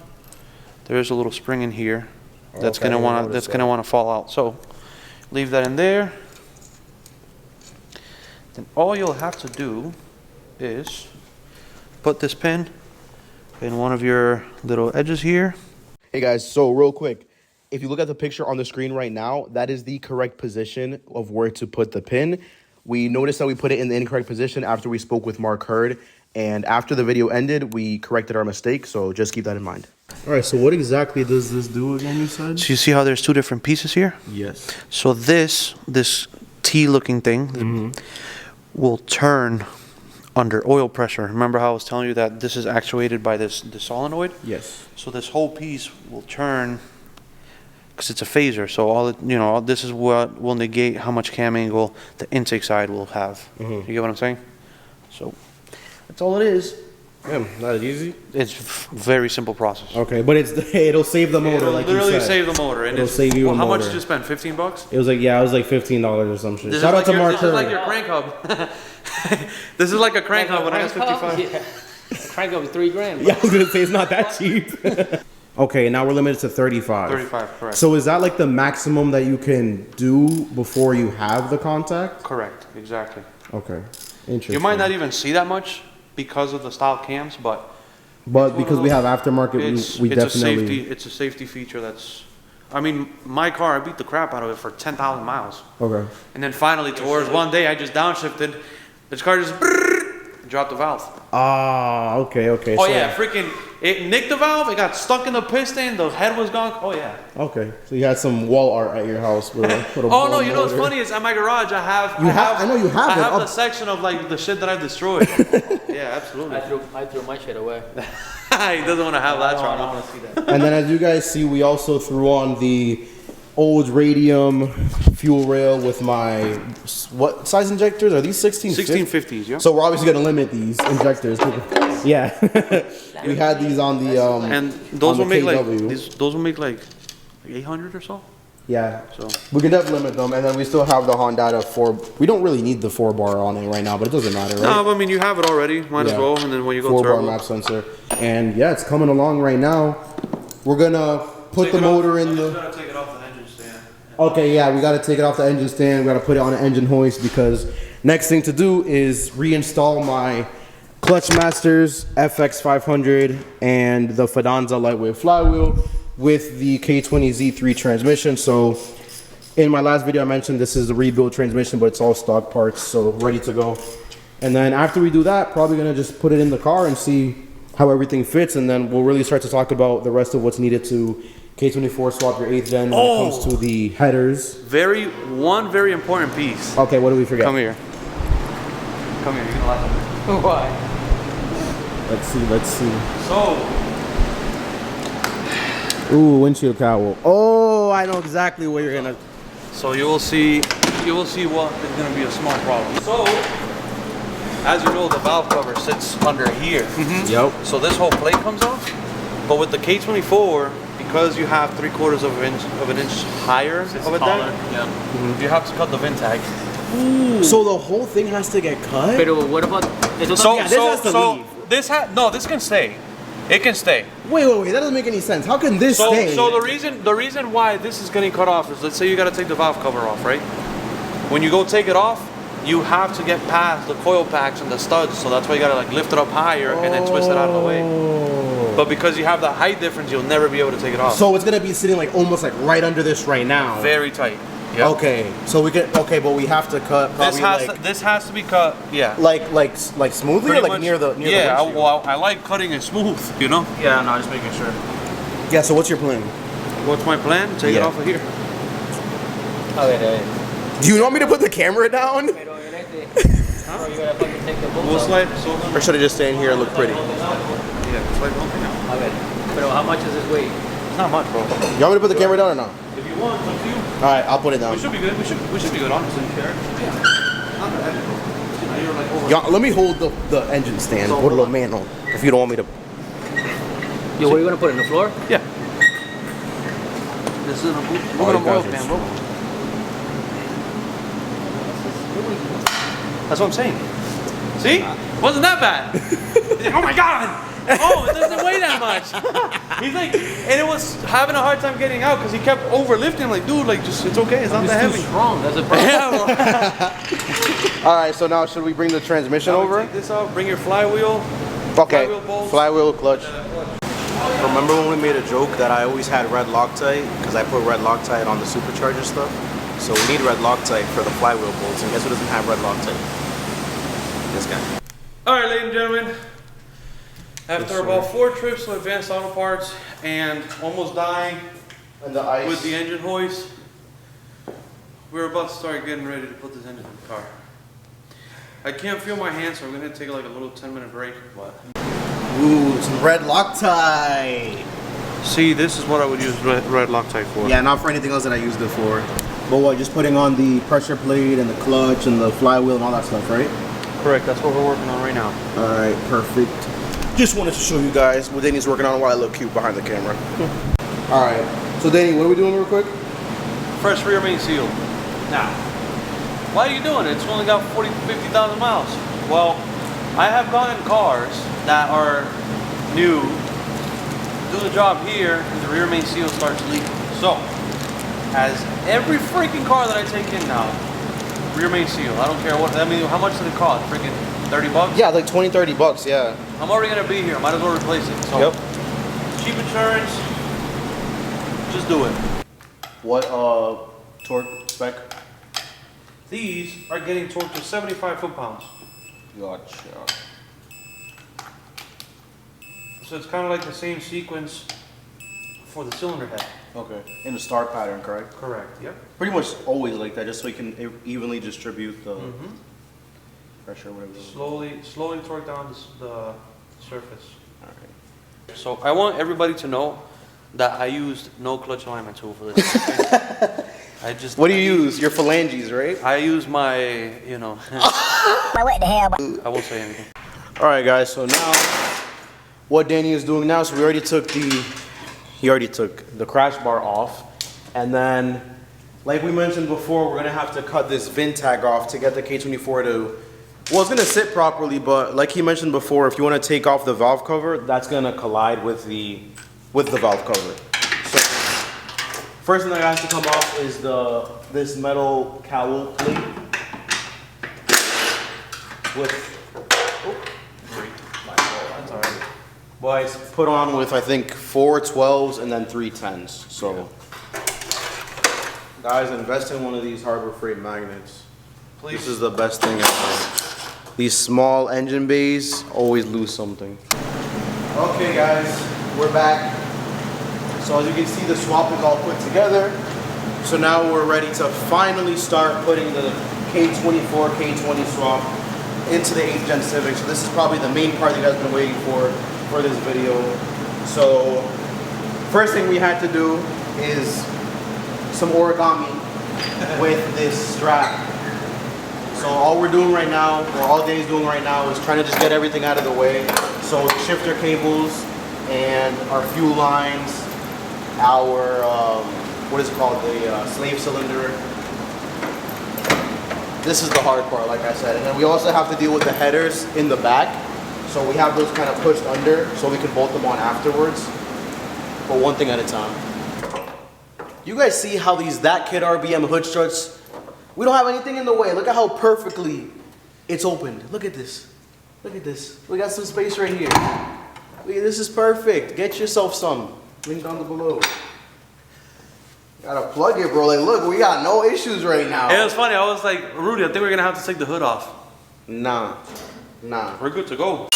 There is a little spring in here that's gonna wanna fall out. So leave that in there. Then all you'll have to do is put this pin in one of your little edges here.
Hey guys, so real quick, if you look at the picture on the screen right now, that is the correct position of where to put the pin. We noticed that we put it in the incorrect position after we spoke with Mark Hurd, and after the video ended, we corrected our mistake, so just keep that in mind. All right, so what exactly does this do again, you said?
So you see how there's 2 different pieces here?
Yes.
So this T-looking thing will turn under oil pressure. Remember how I was telling you that this is actuated by this solenoid?
Yes.
So this whole piece will turn because it's a phaser. So all this is what will negate how much cam angle the intake side will have. You get what I'm saying? So that's all it is.
Damn, not easy.
It's very simple process.
Okay, but it'll save the motor,
It'll
like
literally
you said.
save the motor. And
It'll save you a
how much
motor.
did you spend? $15?
It was like, yeah, it was like $15 or some shit.
This
Shout out
is
to
like
Mark
This is like
Curry.
your crank hub. This is like a crank hub when I was 55.
Yeah. Crank up $3 grand.
Yeah, I was gonna say it's not that cheap. Okay, now we're limited to 35.
35, correct.
So is that like the maximum that you can do before you have the contact?
Correct, exactly.
Okay, interesting.
You might not even see that much because of the style cams, but
because we have aftermarket, we definitely...
It's a safety feature that's... I mean, my car, I beat the crap out of it for 10,000 miles.
Okay.
And then finally, towards one day, I just downshifted. This car just dropped the valve.
Ah, okay.
Oh,
so,
yeah, freaking... It nicked the valve, it got stuck in the piston, the head was gone. Oh, yeah.
Okay, so you had some wall art at your house with a
Oh, no, you know what's funny is at my garage, I have the section of like the shit that I've destroyed. Yeah, absolutely.
I threw my shit away.
He doesn't want to have that
I don't
trauma.
want to see that.
And then as you guys see, we also threw on the old radium fuel rail with my, what size injectors? Are these
1650s, yeah.
So we're obviously going to limit these injectors. Yeah. We had these on the
and those will make
KW.
like those will make like 800 or so.
Yeah.
So
we can definitely limit them, and then we still have the Honda 4. We don't really need the 4-bar on it right now, but it doesn't matter, right?
No, but I mean you have it already. Might as well. And then when you go
4-bar
turbo,
map sensor, and yeah, it's coming along right now. We're gonna put the motor in the.
Gotta take it off the engine stand.
Okay, yeah, we gotta take it off the engine stand. We gotta put it on an engine hoist because next thing to do is reinstall my Clutch Masters FX500 and the Fidanza lightweight flywheel with the K20 Z3 transmission. So in my last video I mentioned this is the rebuild transmission, but it's all stock parts, so ready to go. And then after we do that, probably gonna just put it in the car and see how everything fits, and then we'll really start to talk about the rest of what's needed to K24 swap your 8th gen when it comes to the headers.
One very important piece.
Okay, what do we forget?
Come here. Come here, you're gonna laugh at me.
Why?
Let's see.
So,
Ooh, windshield cowl. Oh, I know exactly what you're gonna.
so you will see what is gonna be a small problem. So, as you know, the valve cover sits under here.
Yep.
So this whole plate comes off, but with the K24, because you have 3/4 of an inch higher of a deck, you have to cut the vent tag.
Ooh. So the whole thing has to get cut?
Pero what about...
this has to leave.
This can stay. It can stay.
Wait, that doesn't make any sense. How can this stay?
So the reason why this is getting cut off is, let's say you got to take the valve cover off, right? When you go take it off, you have to get past the coil packs and the studs, so that's why you got to like lift it up higher and then twist it out of the way. But because you have the height difference, you'll never be able to take it off.
So it's gonna be sitting like almost like right under this right now.
Very tight. Yep.
Okay, so we can. Okay, but we have to cut.
This has to be cut. Yeah.
Like smoothly, or like
much,
near the
yeah.
windshield?
I like cutting it smooth. You know. Yeah. No, just making sure.
Yeah. So what's your plan?
What's my plan? Take it off of here.
Do you want me to put the camera down?
We'll slide.
Or should I just stay in here and look pretty?
Yeah. Slide one thing out.
Pero how much does this weigh?
It's not much, bro.
You want me to put the camera down or not?
If you want, it's up to you.
All right, I'll put it down.
We should be good. We should be good, honestly. Yeah. Not that heavy, bro. You're like over.
Yeah, let me hold the engine stand. Put a little manual if you don't want me to.
Yo, what are you gonna put in the floor?
Yeah. This is a aluminum oil pan, bro. That's what I'm saying. See? Wasn't that bad? He's like, oh my god! Oh, it doesn't weigh that much. He's like, and it was having a hard time getting out because he kept overlifting. I'm like, dude, like, just it's okay. It's not that heavy.
Too strong. That's a problem.
All right, so now should we bring the transmission over?
Take this out. Bring your flywheel.
Okay.
Flywheel bolts.
Flywheel clutch. Remember when we made a joke that I always had red Loctite because I put red Loctite on the supercharger stuff? So we need red Loctite for the flywheel bolts, and guess who doesn't have red Loctite? This guy.
All right, ladies and gentlemen. After about 4 trips to Advanced Auto Parts and almost dying
And the ice.
with the engine hoist, we're about to start getting ready to put this engine in the car. I can't feel my hands, so I'm gonna take like a little 10-minute break. But
Ooh, some red Loctite.
see, this is what I would use red Loctite for.
Yeah, not for anything else that I used it for. But what, just putting on the pressure plate and the clutch and the flywheel and all that stuff, right?
Correct. That's what we're working on right now.
All right, perfect. Just wanted to show you guys what Danny's working on while I look cute behind the camera. All right, so Danny, what are we doing real quick?
Fresh rear main seal. Now, why are you doing it? It's only got 40 to 50,000 miles. Well, I have gotten cars that are new, do the job here, and the rear main seal starts leaking. So, as every freaking car that I take in now, rear main seal, I don't care what, I mean, how much did it cost? Freaking 30 bucks?
Yeah, like 20, 30 bucks, yeah.
I'm already gonna be here, might as well replace it. So,
yep.
Cheap insurance, just do it.
What torque spec?
These are getting torqued to 75 foot-pounds.
Gotcha.
So it's kind of like the same sequence for the cylinder head.
Okay. In the star pattern, correct?
Correct, yep.
Pretty much always like that, just so you can evenly distribute the pressure, whatever.
Slowly torque down the surface.
All right.
So I want everybody to know that I used no clutch alignment tool for this.
What do you use? Your phalanges, right?
I use my, you know. What the hell? I won't say anything.
All right, guys. So now, what Danny is doing now? So he already took the crash bar off, and then, like we mentioned before, we're gonna have to cut this VIN tag off to get the K24 to. Well, it's gonna sit properly, but like he mentioned before, if you want to take off the valve cover, that's gonna collide with the valve cover. So first thing that has to come off is this metal cowl plate with.
That's all right.
Well, it's put on with I think 4 12s and then 3 10s. So, guys, invest in one of these Harbor Freight magnets. Please. This is the best thing ever. These small engine bays always lose something. Okay, guys, we're back. So as you can see, the swap is all put together. So now we're ready to finally start putting the K24, K20 swap into the 8th Gen Civic. So this is probably the main part that you guys have been waiting for this video. So first thing we had to do is some origami with this strap. So all we're doing right now, or all Danny's doing right now, is trying to just get everything out of the way. So the shifter cables and our fuel lines, our, what is it called, the slave cylinder. This is the hard part, like I said. And then we also have to deal with the headers in the back. So we have those kind of pushed under so we can bolt them on afterwards. But one thing at a time. You guys see how these ThatKidRBM hood struts, we don't have anything in the way. Look at how perfectly it's opened. Look at this. Look at this. We got some space right here. This is perfect. Get yourself some. Link down below. Gotta plug it, bro. Like, look, we got no issues right now.
It was funny. I was like, Rudy, I think we're gonna have to take the hood off.
Nah.
We're good to go.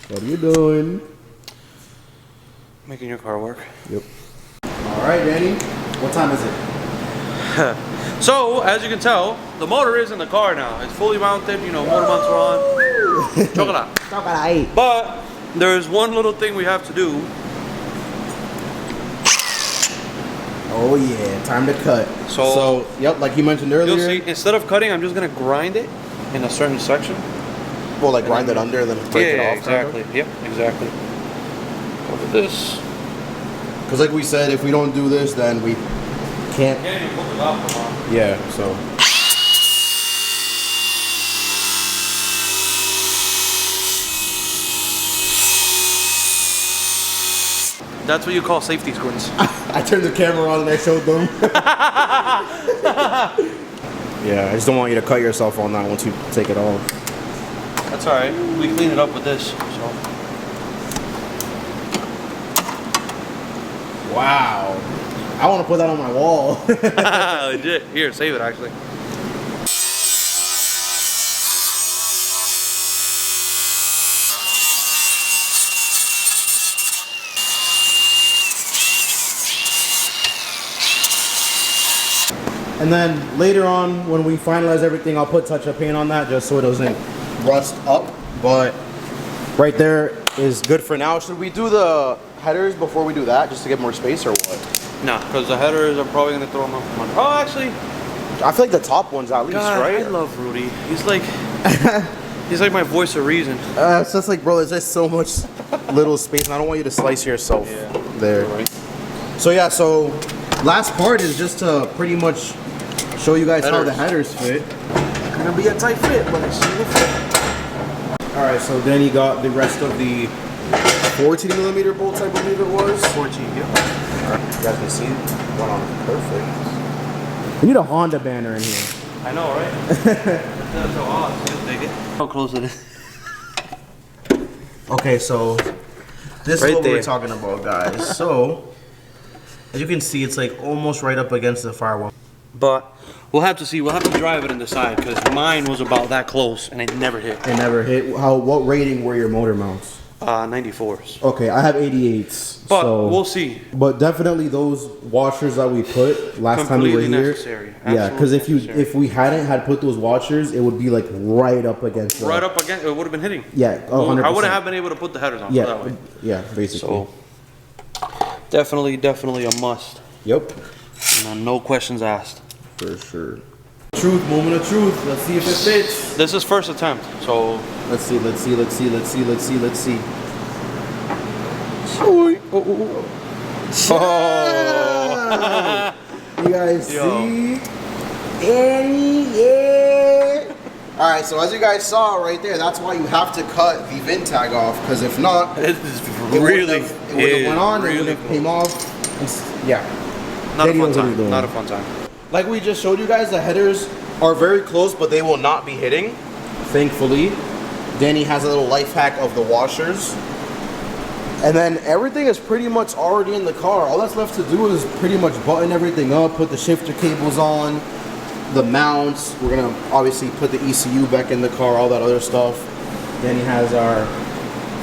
What are you doing?
Making your car work.
Yep. All right, Danny. What time is it?
So, as you can tell, the motor is in the car now. It's fully mounted, you know, motor mounts are on. Chocolate. But there's one little thing we have to do.
Oh yeah, time to cut. So yep, like you mentioned earlier.
You'll see, instead of cutting, I'm just gonna grind it in a certain section.
Well, like grind it under and then break it off.
Exactly. Kind of? Yep, exactly. Over this.
Because like we said, if we don't do this, then we can't.
Can't even pull it off from on.
Yeah. So.
That's what you call safety squints.
I turned the camera on and I showed them. Yeah, I just don't want you to cut yourself on that once you take it off.
That's alright. We clean it up with this. So.
Wow. I want to put that on my wall.
Legit. Here, save it actually.
And And then later on, when we finalize everything, I'll put touch-up paint on that just so it doesn't rust up. But right there is good for now. Should we do the headers before we do that, just to get more space, or what?
No, because the headers are probably going to throw them up from under. Oh, actually,
I feel like the top ones at least,
God,
right?
I love Rudy. He's like, he's like my voice of reason.
It's just like, bro, there's just so much little space, and I don't want you to slice yourself there.
Right.
So yeah, so last part is just to pretty much show you guys how the headers fit. It's gonna be a tight fit, but it's gonna fit. All right, so then you got the rest of the 14mm bolts, I believe it was.
14, yeah.
All right, you guys can see one on perfect. We need a Honda banner in here.
I know, right? That's so awesome. Take it. How close it is.
Okay, so this
Right
is what
there.
we're talking about, guys. So as you can see, it's like almost right up against the firewall.
But we'll have to see. We'll have to drive it in the side because mine was about that close and it never hit.
It never hit. What rating were your motor mounts?
94s.
Okay, I have 88s.
But
so,
we'll see.
But definitely those washers that we put last time we were
Completely
here.
necessary.
Yeah, because
Absolutely
if we hadn't had put those washers, it would be like right up against.
Right up against, it would have been hitting.
Yeah, 100%.
I wouldn't have been able to put the headers on.
Yeah,
That way.
yeah, basically.
So definitely a must.
Yep.
No questions asked.
For sure. Truth, moment of truth. Let's see if it fits.
This is first attempt, so
Let's see. Oh. You guys see? Yeah. All right, so as you guys saw right there, that's why you have to cut the VIN tag off, because if not,
it is
it
really
wouldn't have went on, it would have came off. Yeah.
not a fun
What are you
time.
doing?
Not a fun time.
Like we just showed you guys, the headers are very close, but they will not be hitting. Thankfully, Danny has a little life hack of the washers. And then everything is pretty much already in the car. All that's left to do is pretty much button everything up, put the shifter cables on, the mounts. We're gonna obviously put the ECU back in the car, all that other stuff. Danny has our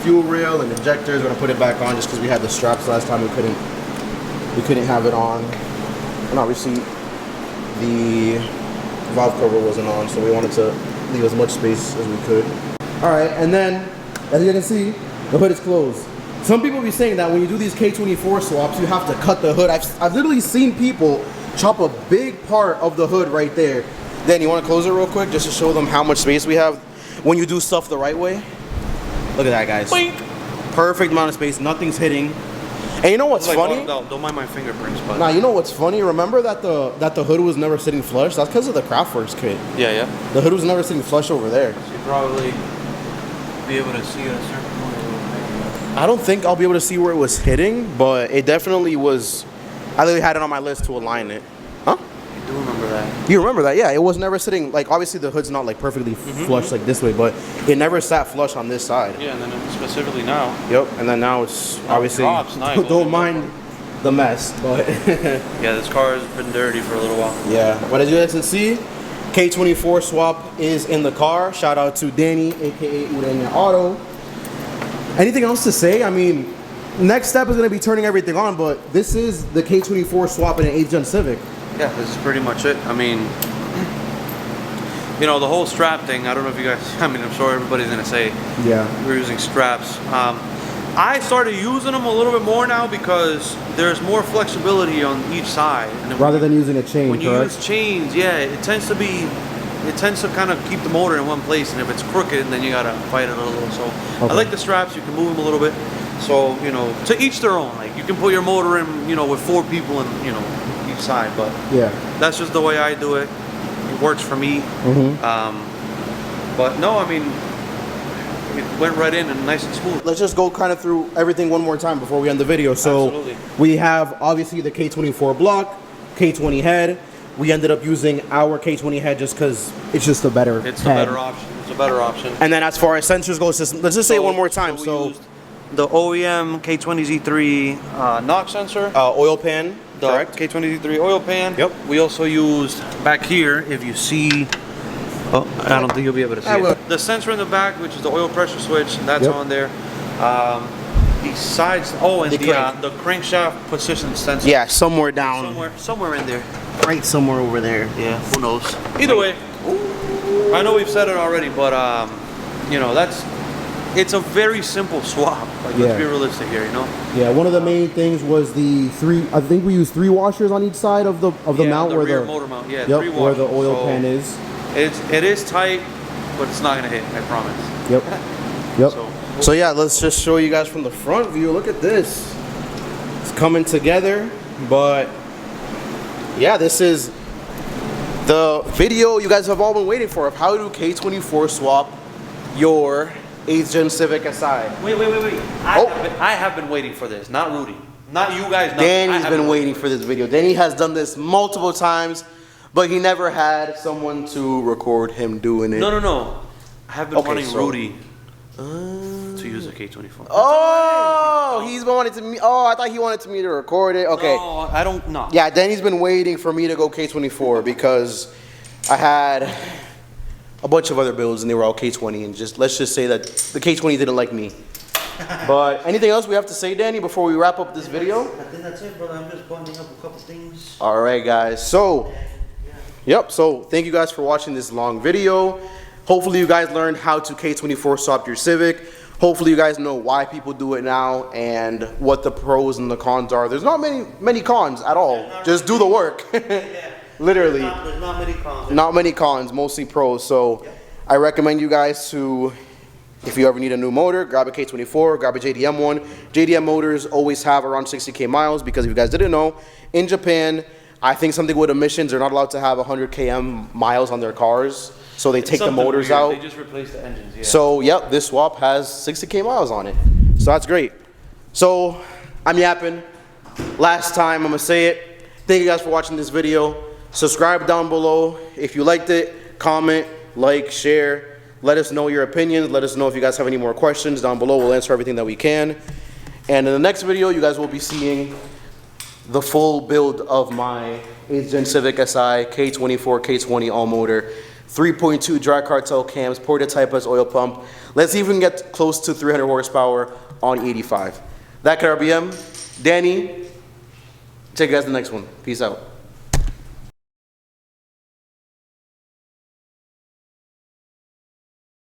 fuel rail and injectors. We're gonna put it back on just because we had the straps last time. We couldn't have it on. And obviously the valve cover wasn't on, so we wanted to leave as much space as we could. All right, and then as you can see, the hood is closed. Some people be saying that when you do these K24 swaps, you have to cut the hood. I've literally seen people chop a big part of the hood right there. Dan, you want to close it real quick just to show them how much space we have when you do stuff the right way? Look at that, guys.
Boink.
Perfect amount of space. Nothing's hitting. And you know what's funny?
Don't mind my fingerprints, but
Nah, you know what's funny? Remember that the hood was never sitting flush? That's because of the Kraftwerks kit.
yeah.
The hood was never sitting flush over there.
So you probably be able to see at a certain point.
I don't think I'll be able to see where it was hitting, but it definitely was. I literally had it on my list to align it. Huh?
I do remember that.
You remember that? Yeah, it was never sitting, like, obviously the hood's not like perfectly flush like this way, but it never sat flush on this side.
Yeah, and then specifically now.
Yep, and then now it's obviously,
drops, nice.
don't mind the mess, but
Yeah, this car has been dirty for a little while.
yeah. But as you guys can see, K24 swap is in the car. Shout out to Danny, aka Urenia Auto. Anything else to say? I mean, next step is going to be turning everything on, but this is the K24 swap in an 8th gen Civic.
Yeah, this is pretty much it. I mean, you know, the whole strap thing, I don't know if you guys, I mean, I'm sure everybody's going to say
Yeah.
we're using straps. I started using them a little bit more now because there's more flexibility on each side. And
Rather than using a chain,
when you
correct?
use chains, yeah, it tends to kind of keep the motor in one place, and if it's crooked, then you gotta fight it a little. So I like the straps. You can move them a little bit. So, you know, to each their own. Like, you can put your motor in, you know, with 4 people in, you know, each side, but
Yeah.
that's just the way I do it. It works for me. But no, I mean, it went right in and nice and smooth.
Let's just go kind of through everything one more time before we end the video. So
Absolutely.
we have obviously the K24 block, K20 head. We ended up using our K20 head just because it's just a better
It's a
head.
better option. It's a better option.
And then as far as sensors go, let's just say it one more time.
we
So,
used the OEM K20Z3 knock sensor.
oil pan,
The
correct?
K20Z3 oil pan.
Yep.
We also used back here, if you see, oh, I don't think you'll be able to see
I will.
it. The sensor in the back, which is the oil pressure switch, that's
Yep.
on there. The sides, and
The
the
crank.
crankshaft position sensor.
Yeah, somewhere down.
Somewhere in there.
right somewhere over there.
Yeah, who knows? Either way, I know we've said it already, but you know, it's a very simple swap. Like, let's be realistic here, you know?
Yeah, one of the main things was the I think we used 3 washers on each side of the mount,
the
where
rear
the
motor mount. Yeah,
yep,
3 washers.
where the oil pan is.
It is tight, but it's not gonna hit, I promise.
Yep. Yep.
So yeah, let's just show you guys from the front view. Look at this. It's coming together, but yeah, this is the video you guys have all been waiting for of how to K24 swap your 8th Gen Civic SI.
Wait. I have been waiting for this, not Rudy. Not you guys.
Danny's been waiting for this video. Danny has done this multiple times, but he never had someone to record him doing it.
No. I have been wanting Rudy to use a K24.
Oh, he's wanted to me. Oh, I thought he wanted me to record it. Okay.
No, I don't know.
Yeah, Danny's been waiting for me to go K24 because I had a bunch of other builds and they were all K20, and let's just say that the K20 didn't like me. But anything else we have to say, Danny, before we wrap up this video?
I think that's it, brother. I'm just bundling up a couple things.
All right, guys. So, so thank you guys for watching this long video. Hopefully you guys learned how to K24 swap your Civic. Hopefully you guys know why people do it now and what the pros and the cons are. There's not many cons at all. Just do the work. Literally.
There's not many cons.
Not many cons, mostly pros. So I recommend you guys to, if you ever need a new motor, grab a K24, grab a JDM one. JDM motors always have around 60K miles because if you guys didn't know, in Japan, I think something with emissions, they're not allowed to have 100 km miles on their cars. So they take the motors out.
They just replace the engines, yeah.
So, yep, this swap has 60K miles on it. So that's great. So, I'm yapping. Last time, I'm going to say it. Thank you guys for watching this video. Subscribe down below. If you liked it, comment, like, share. Let us know your opinions. Let us know if you guys have any more questions down below. We'll answer everything that we can. And in the next video, you guys will be seeing the full build of my 8th Gen Civic SI K24 K20 all motor. 3.2 dry cartel cams, ported type S oil pump. Let's even get close to 300 horsepower on 85. ThatKidRBM. Danny, take you guys to the next one. Peace out.